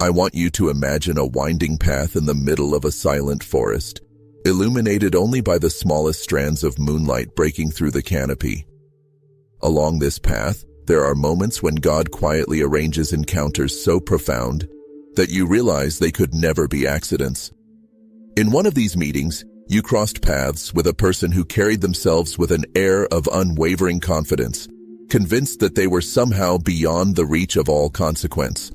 I want you to imagine a winding path in the middle of a silent forest, illuminated only by the smallest strands of moonlight breaking through the canopy. Along this path, there are moments when God quietly arranges encounters so profound that you realize they could never be accidents. In one of these meetings, you crossed paths with a person who carried themselves with an air of unwavering confidence, convinced that they were somehow beyond the reach of all consequence.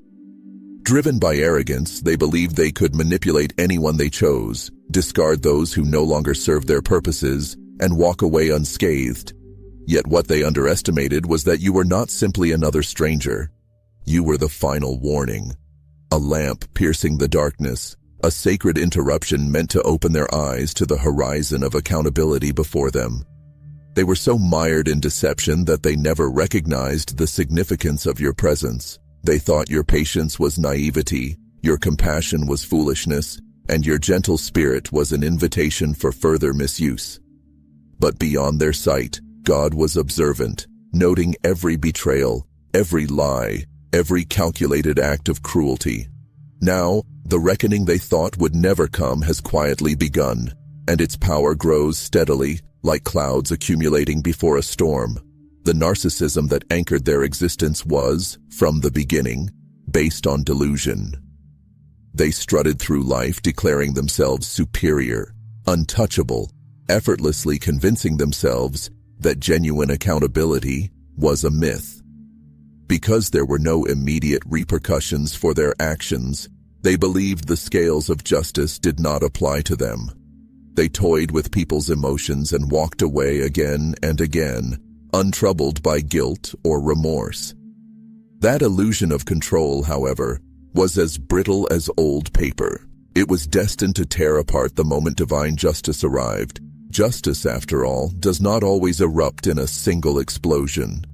Driven by arrogance, they believed they could manipulate anyone they chose, discard those who no longer served their purposes, and walk away unscathed. Yet what they underestimated was that you were not simply another stranger. You were the final warning. A lamp piercing the darkness, a sacred interruption meant to open their eyes to the horizon of accountability before them. They were so mired in deception that they never recognized the significance of your presence. They thought your patience was naivety, your compassion was foolishness, and your gentle spirit was an invitation for further misuse. But beyond their sight, God was observant, noting every betrayal, every lie, every calculated act of cruelty. Now, the reckoning they thought would never come has quietly begun, and its power grows steadily, like clouds accumulating before a storm. The narcissism that anchored their existence was, from the beginning, based on delusion. They strutted through life declaring themselves superior, untouchable, effortlessly convincing themselves that genuine accountability was a myth. Because there were no immediate repercussions for their actions, they believed the scales of justice did not apply to them. They toyed with people's emotions and walked away again and again, untroubled by guilt or remorse. That illusion of control, however, was as brittle as old paper. It was destined to tear apart the moment divine justice arrived. Justice, after all, does not always erupt in a single explosion.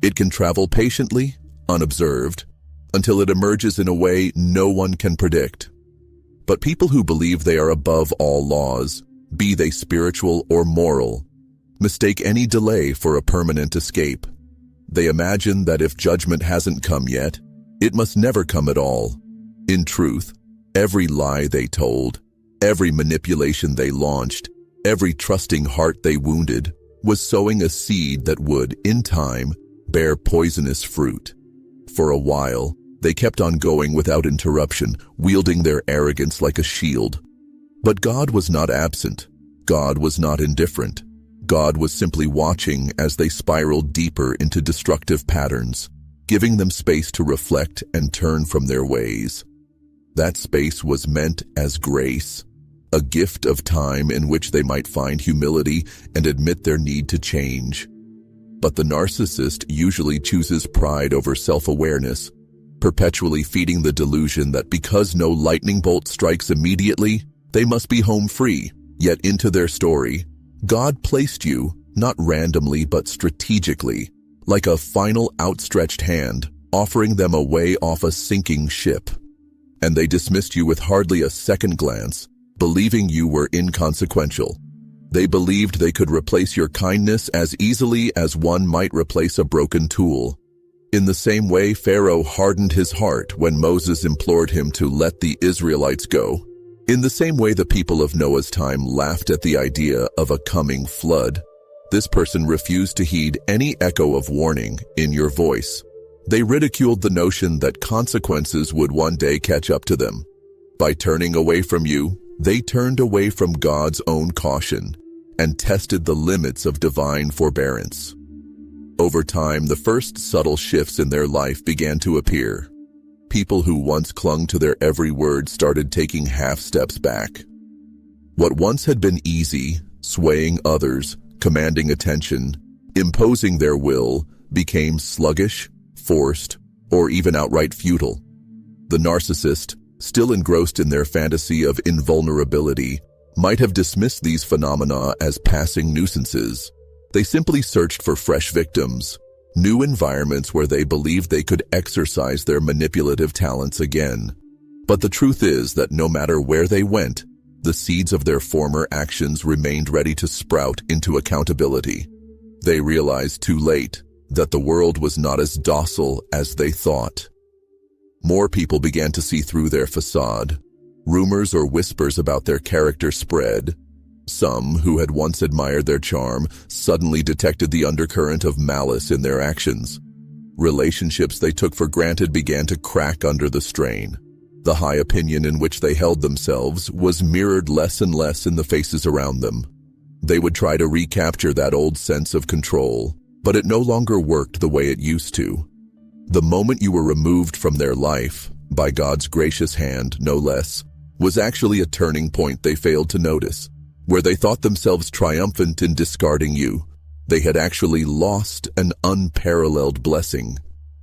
It can travel patiently, unobserved, until it emerges in a way no one can predict. But people who believe they are above all laws, be they spiritual or moral, mistake any delay for a permanent escape. They imagine that if judgment hasn't come yet, it must never come at all. In truth, every lie they told, every manipulation they launched, every trusting heart they wounded, was sowing a seed that would, in time, bear poisonous fruit. For a while, they kept on going without interruption, wielding their arrogance like a shield. But God was not absent. God was not indifferent. God was simply watching as they spiraled deeper into destructive patterns, giving them space to reflect and turn from their ways. That space was meant as grace, a gift of time in which they might find humility and admit their need to change. But the narcissist usually chooses pride over self-awareness, perpetually feeding the delusion that because no lightning bolt strikes immediately, they must be home free. Yet into their story, God placed you, not randomly but strategically, like a final outstretched hand, offering them a way off a sinking ship. And they dismissed you with hardly a second glance, believing you were inconsequential. They believed they could replace your kindness as easily as one might replace a broken tool. In the same way, Pharaoh hardened his heart when Moses implored him to let the Israelites go. In the same way the people of Noah's time laughed at the idea of a coming flood, this person refused to heed any echo of warning in your voice. They ridiculed the notion that consequences would one day catch up to them. By turning away from you, they turned away from God's own caution and tested the limits of divine forbearance. Over time, the first subtle shifts in their life began to appear. People who once clung to their every word started taking half steps back. What once had been easy, swaying others, commanding attention, imposing their will, became sluggish, forced, or even outright futile. The narcissist, still engrossed in their fantasy of invulnerability, might have dismissed these phenomena as passing nuisances. They simply searched for fresh victims, new environments where they believed they could exercise their manipulative talents again. But the truth is that no matter where they went, the seeds of their former actions remained ready to sprout into accountability. They realized too late that the world was not as docile as they thought. More people began to see through their facade. Rumors or whispers about their character spread. Some, who had once admired their charm, suddenly detected the undercurrent of malice in their actions. Relationships they took for granted began to crack under the strain. The high opinion in which they held themselves was mirrored less and less in the faces around them. They would try to recapture that old sense of control, but it no longer worked the way it used to. The moment you were removed from their life, by God's gracious hand, no less, was actually a turning point they failed to notice. Where they thought themselves triumphant in discarding you, they had actually lost an unparalleled blessing.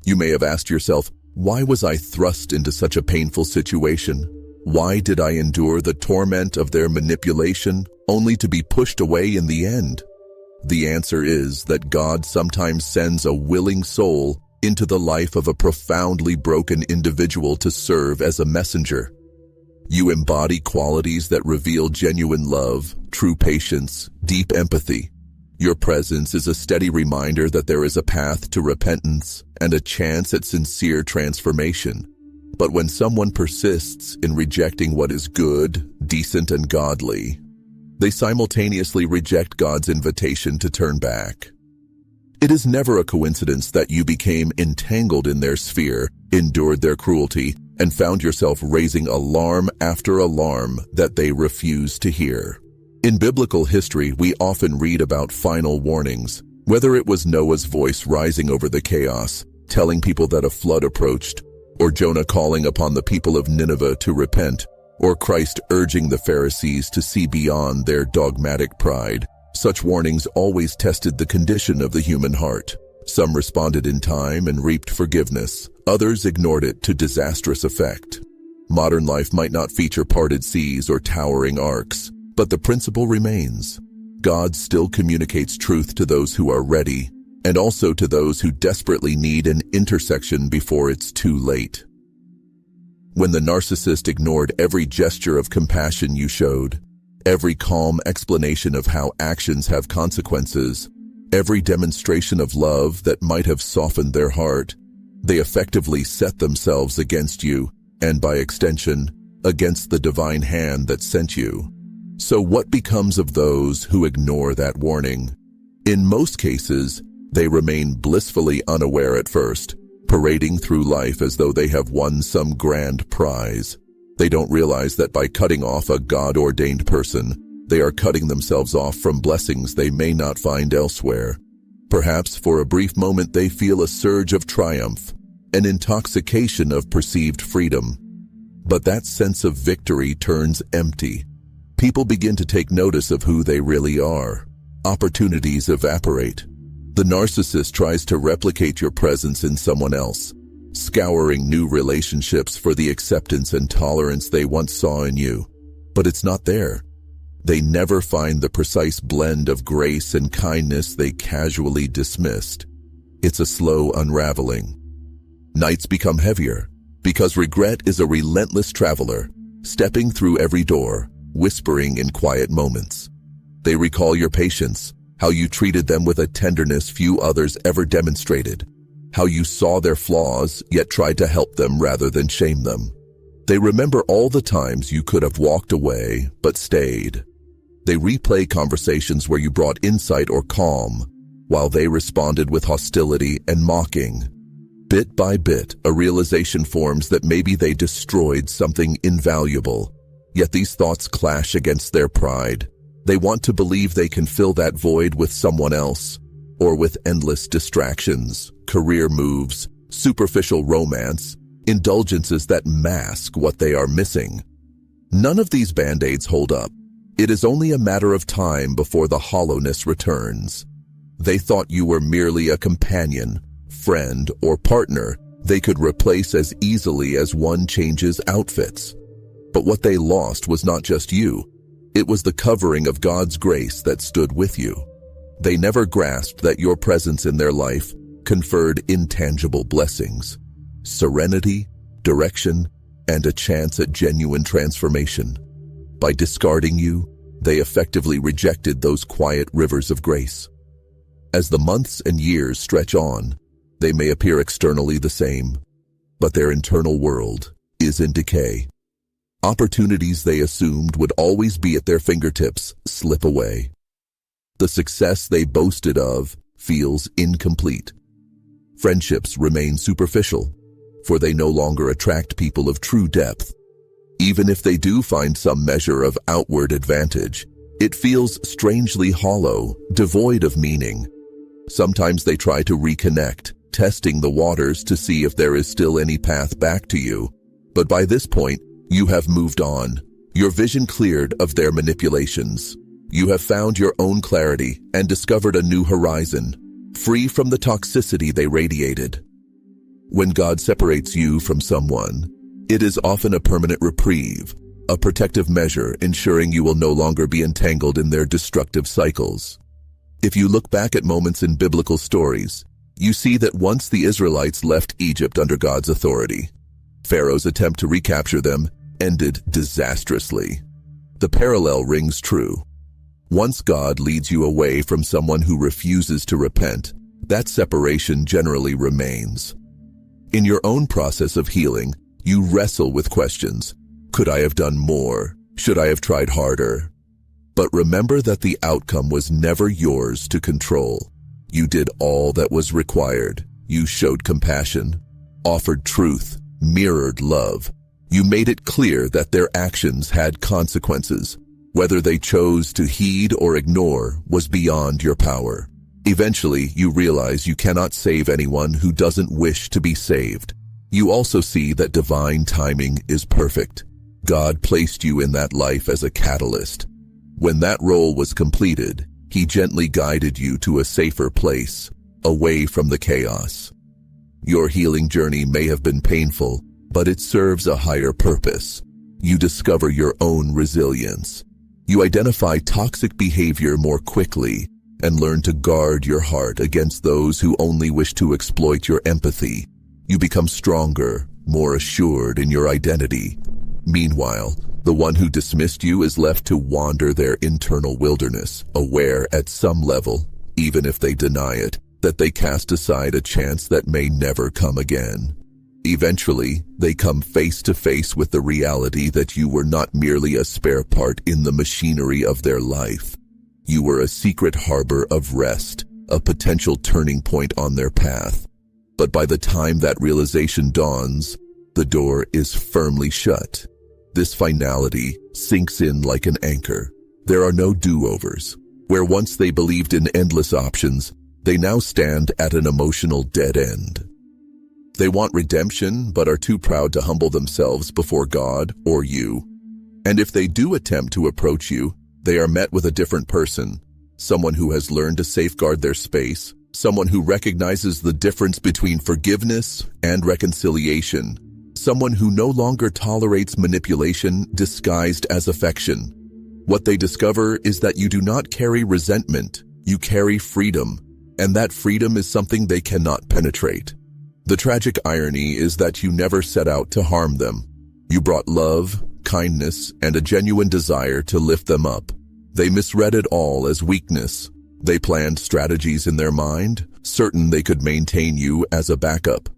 You may have asked yourself, why was I thrust into such a painful situation? Why did I endure the torment of their manipulation, only to be pushed away in the end? The answer is that God sometimes sends a willing soul into the life of a profoundly broken individual to serve as a messenger. You embody qualities that reveal genuine love, true patience, deep empathy. Your presence is a steady reminder that there is a path to repentance and a chance at sincere transformation. But when someone persists in rejecting what is good, decent, and godly, they simultaneously reject God's invitation to turn back. It is never a coincidence that you became entangled in their sphere, endured their cruelty, and found yourself raising alarm after alarm that they refuse to hear. In biblical history, we often read about final warnings, whether it was Noah's voice rising over the chaos, telling people that a flood approached, or Jonah calling upon the people of Nineveh to repent, or Christ urging the Pharisees to see beyond their dogmatic pride. Such warnings always tested the condition of the human heart. Some responded in time and reaped forgiveness. Others ignored it to disastrous effect. Modern life might not feature parted seas or towering arcs, but the principle remains. God still communicates truth to those who are ready, and also to those who desperately need an intersection before it's too late. When the narcissist ignored every gesture of compassion you showed, every calm explanation of how actions have consequences, every demonstration of love that might have softened their heart, they effectively set themselves against you, and by extension, against the divine hand that sent you. So what becomes of those who ignore that warning? In most cases, they remain blissfully unaware at first, parading through life as though they have won some grand prize. They don't realize that by cutting off a God-ordained person, they are cutting themselves off from blessings they may not find elsewhere. Perhaps for a brief moment they feel a surge of triumph, an intoxication of perceived freedom. But that sense of victory turns empty. People begin to take notice of who they really are. Opportunities evaporate. The narcissist tries to replicate your presence in someone else, scouring new relationships for the acceptance and tolerance they once saw in you. But it's not there. They never find the precise blend of grace and kindness they casually dismissed. It's a slow unraveling. Nights become heavier, because regret is a relentless traveler, stepping through every door, whispering in quiet moments. They recall your patience, how you treated them with a tenderness few others ever demonstrated, how you saw their flaws yet tried to help them rather than shame them. They remember all the times you could have walked away but stayed. They replay conversations where you brought insight or calm, while they responded with hostility and mocking. Bit by bit, a realization forms that maybe they destroyed something invaluable. Yet these thoughts clash against their pride. They want to believe they can fill that void with someone else, or with endless distractions, career moves, superficial romance, indulgences that mask what they are missing. None of these band-aids hold up. It is only a matter of time before the hollowness returns. They thought you were merely a companion, friend, or partner they could replace as easily as one changes outfits. But what they lost was not just you. It was the covering of God's grace that stood with you. They never grasped that your presence in their life conferred intangible blessings, serenity, direction, and a chance at genuine transformation. By discarding you, they effectively rejected those quiet rivers of grace. As the months and years stretch on, they may appear externally the same, but their internal world is in decay. Opportunities they assumed would always be at their fingertips slip away. The success they boasted of feels incomplete. Friendships remain superficial, for they no longer attract people of true depth. Even if they do find some measure of outward advantage, it feels strangely hollow, devoid of meaning. Sometimes they try to reconnect, testing the waters to see if there is still any path back to you. But by this point, you have moved on, your vision cleared of their manipulations. You have found your own clarity and discovered a new horizon, free from the toxicity they radiated. When God separates you from someone, it is often a permanent reprieve, a protective measure ensuring you will no longer be entangled in their destructive cycles. If you look back at moments in biblical stories, you see that once the Israelites left Egypt under God's authority, Pharaoh's attempt to recapture them ended disastrously. The parallel rings true. Once God leads you away from someone who refuses to repent, that separation generally remains. In your own process of healing, you wrestle with questions. Could I have done more? Should I have tried harder? But remember that the outcome was never yours to control. You did all that was required. You showed compassion, offered truth, mirrored love. You made it clear that their actions had consequences. Whether they chose to heed or ignore was beyond your power. Eventually, you realize you cannot save anyone who doesn't wish to be saved. You also see that divine timing is perfect. God placed you in that life as a catalyst. When that role was completed, He gently guided you to a safer place, away from the chaos. Your healing journey may have been painful, but it serves a higher purpose. You discover your own resilience. You identify toxic behavior more quickly and learn to guard your heart against those who only wish to exploit your empathy. You become stronger, more assured in your identity. Meanwhile, the one who dismissed you is left to wander their internal wilderness, aware at some level, even if they deny it, that they cast aside a chance that may never come again. Eventually, they come face to face with the reality that you were not merely a spare part in the machinery of their life. You were a secret harbor of rest, a potential turning point on their path. But by the time that realization dawns, the door is firmly shut. This finality sinks in like an anchor. There are no do-overs. Where once they believed in endless options, they now stand at an emotional dead end. They want redemption, but are too proud to humble themselves before God or you. And if they do attempt to approach you, they are met with a different person, someone who has learned to safeguard their space, someone who recognizes the difference between forgiveness and reconciliation, someone who no longer tolerates manipulation disguised as affection. What they discover is that you do not carry resentment, you carry freedom, and that freedom is something they cannot penetrate. The tragic irony is that you never set out to harm them. You brought love, kindness, and a genuine desire to lift them up. They misread it all as weakness. They planned strategies in their mind, certain they could maintain you as a backup.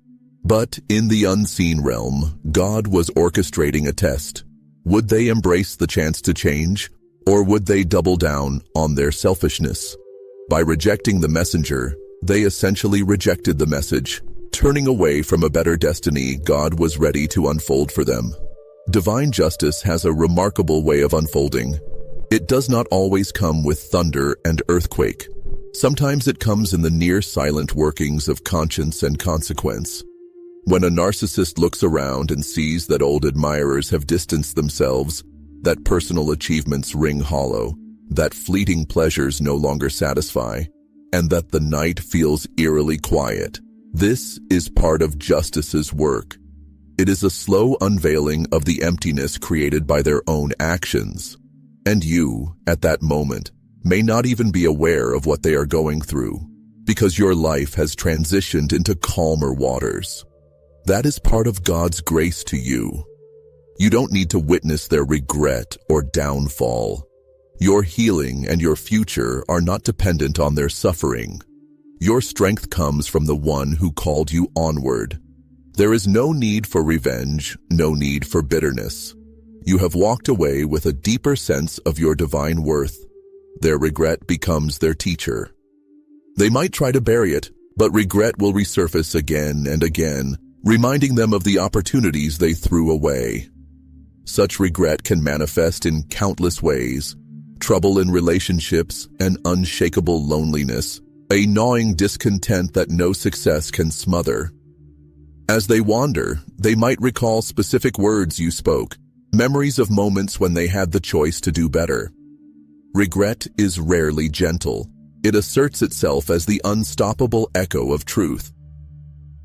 But in the unseen realm, God was orchestrating a test. Would they embrace the chance to change, or would they double down on their selfishness? By rejecting the messenger, they essentially rejected the message, turning away from a better destiny God was ready to unfold for them. Divine justice has a remarkable way of unfolding. It does not always come with thunder and earthquake. Sometimes it comes in the near-silent workings of conscience and consequence. When a narcissist looks around and sees that old admirers have distanced themselves, that personal achievements ring hollow, that fleeting pleasures no longer satisfy, and that the night feels eerily quiet, this is part of justice's work. It is a slow unveiling of the emptiness created by their own actions. And you, at that moment, may not even be aware of what they are going through, because your life has transitioned into calmer waters. That is part of God's grace to you. You don't need to witness their regret or downfall. Your healing and your future are not dependent on their suffering. Your strength comes from the one who called you onward. There is no need for revenge, no need for bitterness. You have walked away with a deeper sense of your divine worth. Their regret becomes their teacher. They might try to bury it, but regret will resurface again and again, reminding them of the opportunities they threw away. Such regret can manifest in countless ways: trouble in relationships, an unshakable loneliness, a gnawing discontent that no success can smother. As they wander, they might recall specific words you spoke, memories of moments when they had the choice to do better. Regret is rarely gentle. It asserts itself as the unstoppable echo of truth.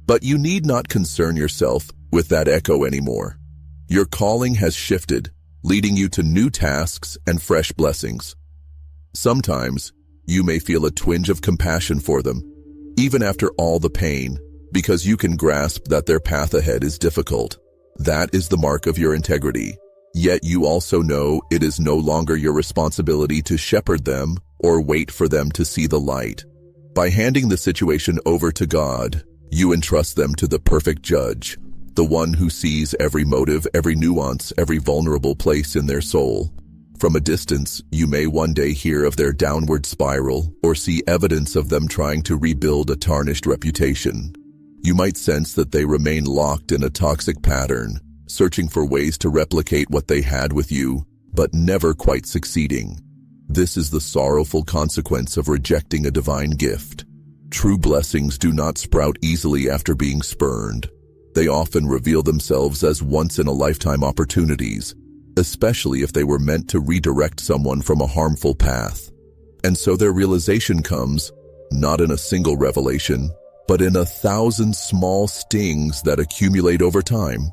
But you need not concern yourself with that echo anymore. Your calling has shifted, leading you to new tasks and fresh blessings. Sometimes, you may feel a twinge of compassion for them, even after all the pain, because you can grasp that their path ahead is difficult. That is the mark of your integrity. Yet you also know it is no longer your responsibility to shepherd them or wait for them to see the light. By handing the situation over to God, you entrust them to the perfect judge, the one who sees every motive, every nuance, every vulnerable place in their soul. From a distance, you may one day hear of their downward spiral or see evidence of them trying to rebuild a tarnished reputation. You might sense that they remain locked in a toxic pattern, searching for ways to replicate what they had with you, but never quite succeeding. This is the sorrowful consequence of rejecting a divine gift. True blessings do not sprout easily after being spurned. They often reveal themselves as once-in-a-lifetime opportunities, especially if they were meant to redirect someone from a harmful path. And so their realization comes, not in a single revelation, but in 1,000 small stings that accumulate over time.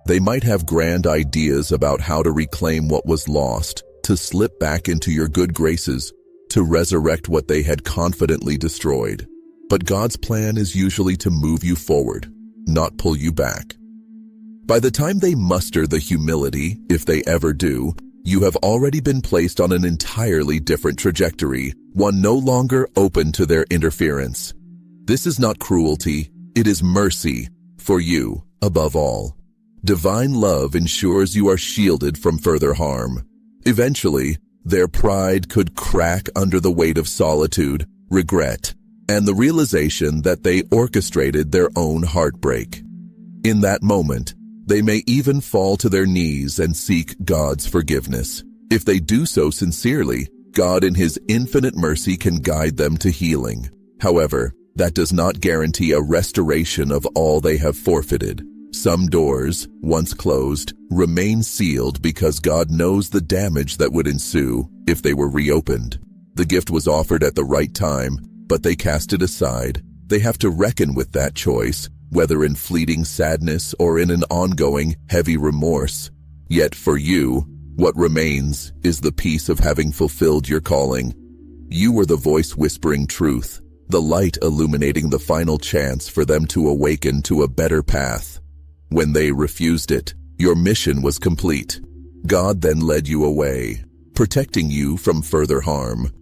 They might have grand ideas about how to reclaim what was lost, to slip back into your good graces, to resurrect what they had confidently destroyed. But God's plan is usually to move you forward, not pull you back. By the time they muster the humility, if they ever do, you have already been placed on an entirely different trajectory, one no longer open to their interference. This is not cruelty, it is mercy, for you, above all. Divine love ensures you are shielded from further harm. Eventually, their pride could crack under the weight of solitude, regret, and the realization that they orchestrated their own heartbreak. In that moment, they may even fall to their knees and seek God's forgiveness. If they do so sincerely, God in His infinite mercy can guide them to healing. However, that does not guarantee a restoration of all they have forfeited. Some doors, once closed, remain sealed because God knows the damage that would ensue if they were reopened. The gift was offered at the right time, but they cast it aside. They have to reckon with that choice, whether in fleeting sadness or in an ongoing, heavy remorse. Yet for you, what remains is the peace of having fulfilled your calling. You were the voice whispering truth, the light illuminating the final chance for them to awaken to a better path. When they refused it, your mission was complete. God then led you away, protecting you from further harm.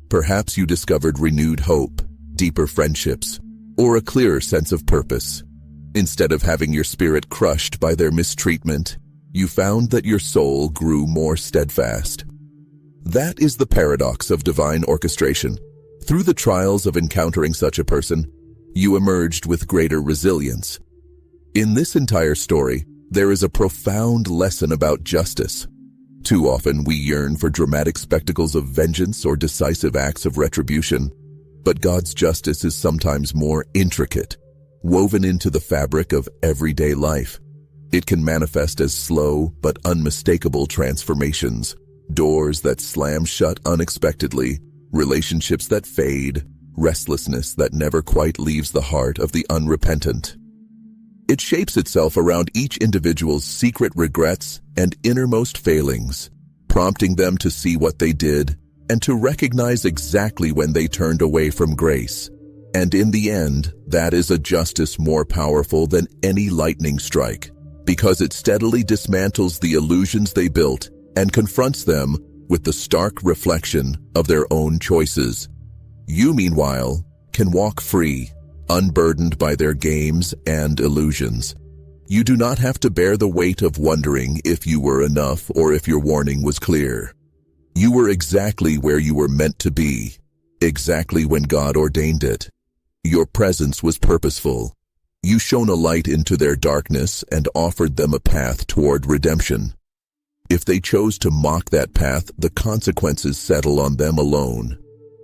Perhaps you discovered renewed hope, deeper friendships, or a clearer sense of purpose. Instead of having your spirit crushed by their mistreatment, you found that your soul grew more steadfast. That is the paradox of divine orchestration. Through the trials of encountering such a person, you emerged with greater resilience. In this entire story, there is a profound lesson about justice. Too often we yearn for dramatic spectacles of vengeance or decisive acts of retribution, but God's justice is sometimes more intricate, woven into the fabric of everyday life. It can manifest as slow but unmistakable transformations, doors that slam shut unexpectedly, relationships that fade, restlessness that never quite leaves the heart of the unrepentant. It shapes itself around each individual's secret regrets and innermost failings, prompting them to see what they did and to recognize exactly when they turned away from grace. And in the end, that is a justice more powerful than any lightning strike, because it steadily dismantles the illusions they built and confronts them with the stark reflection of their own choices. You, meanwhile, can walk free, unburdened by their games and illusions. You do not have to bear the weight of wondering if you were enough or if your warning was clear. You were exactly where you were meant to be, exactly when God ordained it. Your presence was purposeful. You shone a light into their darkness and offered them a path toward redemption. If they chose to mock that path, the consequences settle on them alone.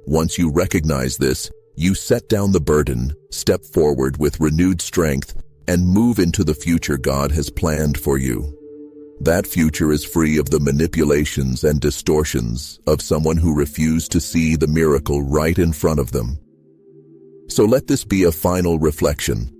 Once you recognize this, you set down the burden, step forward with renewed strength, and move into the future God has planned for you. That future is free of the manipulations and distortions of someone who refused to see the miracle right in front of them. So let this be a final reflection.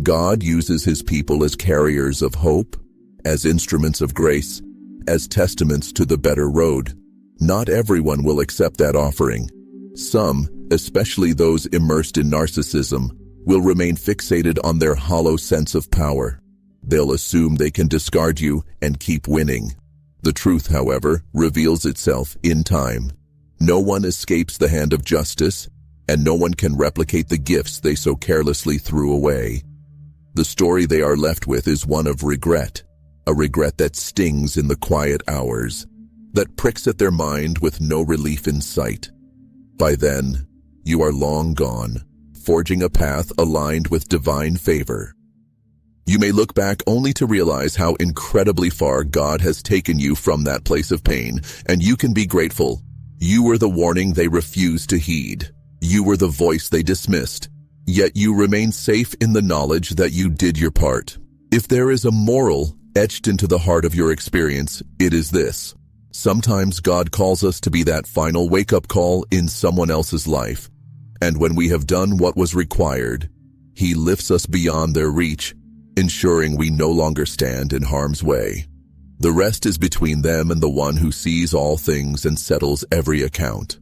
God uses his people as carriers of hope, as instruments of grace, as testaments to the better road. Not everyone will accept that offering. Some, especially those immersed in narcissism, will remain fixated on their hollow sense of power. They'll assume they can discard you and keep winning. The truth, however, reveals itself in time. No one escapes the hand of justice, and no one can replicate the gifts they so carelessly threw away. The story they are left with is one of regret, a regret that stings in the quiet hours, that pricks at their mind with no relief in sight. By then, you are long gone, forging a path aligned with divine favor. You may look back only to realize how incredibly far God has taken you from that place of pain, and you can be grateful. You were the warning they refused to heed. You were the voice they dismissed. Yet you remain safe in the knowledge that you did your part. If there is a moral etched into the heart of your experience, it is this. Sometimes God calls us to be that final wake-up call in someone else's life. And when we have done what was required, he lifts us beyond their reach, ensuring we no longer stand in harm's way. The rest is between them and the one who sees all things and settles every account.